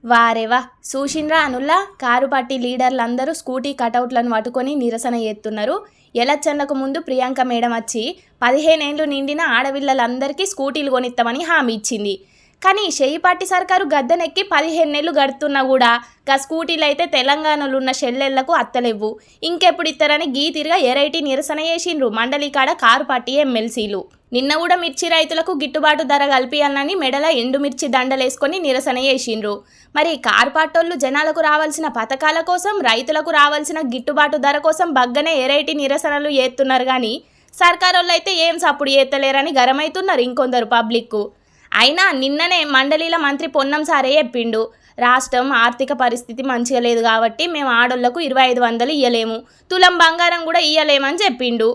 వారేవా చూసిండ్రా అనుల్లా car party లీడర్లందరూ scooty కటౌట్లను పట్టుకొని నిరసన చేస్తున్నారు. ఎలక్షన్లకు ముందు ప్రియాంక మేడం వచ్చి 15 ఏళ్లు నిండిన ఆడపిల్లలందరికీ స్కూటీలు కొనిస్తామని హామీ ఇచ్చింది. కానీ షెయ్యిపాటి సర్కారు గద్దెనెక్కి 15 ఏళ్లు గడుతున్నా కూడా గా స్కూటీలు అయితే తెలంగాణలో ఉన్న షెల్లెళ్లకు అత్తలేవు. ఇంకెప్పుడు ఇస్తారని గీతిరిగా ఎరైటీ నిరసన చేసిండ్రు మండలికాడ కారు పార్టీ ఎమ్మెల్సీలు. నిన్న కూడా మిర్చి రైతులకు గిట్టుబాటు ధర కల్పియాలని మెడల ఎండుమిర్చి దండలేసుకొని నిరసన చేసిండ్రు. మరి కారు పార్టోళ్ళు జనాలకు రావాల్సిన పథకాల కోసం, రైతులకు రావాల్సిన గిట్టుబాటు ధర కోసం బగ్గనే ఎరైటీ నిరసనలు చేస్తున్నారు. కానీ సర్కారోళ్ళు అయితే ఏం సప్పుడు చేస్తలేరని గరమైతున్నారు ఇంకొందరు పబ్లిక్కు. అయినా నిన్ననే మండలిల మంత్రి పొన్నం సారే చెప్పిండు, రాష్ట్రం ఆర్థిక పరిస్థితి మంచిగా లేదు కాబట్టి మేము ఆడోళ్లకు 2500 ఇయ్యలేము, తులం బంగారం కూడా ఇయ్యలేమని చెప్పిండు.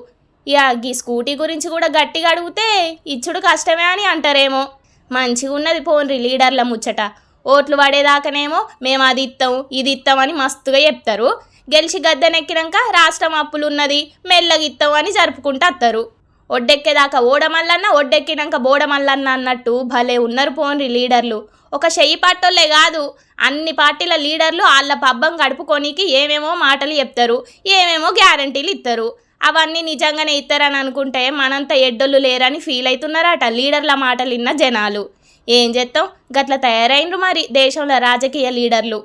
ఇక ఈ స్కూటీ గురించి కూడా గట్టిగా అడిగితే ఇచ్చుడు కష్టమే అని అంటారేమో. మంచిగా ఉన్నది పోన్రి లీడర్ల ముచ్చట. ఓట్లు పడేదాకానేమో మేము అది ఇస్తాం ఇది ఇస్తామని మస్తుగా చెప్తారు. గెలిచి గద్దెనెక్కినాక రాష్ట్రం అప్పులున్నది మెల్లగిస్తాం అని జరుపుకుంటూ వస్తారు. ఒడ్డెక్కేదాకా ఓడమల్లన్న, ఒడ్డెక్కినాక బోడమల్లన్న అన్నట్టు భలే ఉన్నారు పోన్రి లీడర్లు. ఒక షెయ్యి పార్టీలే కాదు, అన్ని పార్టీల లీడర్లు వాళ్ళ పబ్బం గడుపుకోనికి ఏమేమో మాటలు చెప్తారు, ఏమేమో గ్యారంటీలు ఇస్తారు. అవన్నీ నిజంగానే ఇస్తారని అనుకుంటే మనంతా ఎడ్డోళ్ళు లేరని ఫీల్ అవుతున్నారట లీడర్ల మాటలు విన్న జనాలు. ఏం చేస్తాం, గట్ల తయారైనరు మరి దేశంలో రాజకీయ లీడర్లు.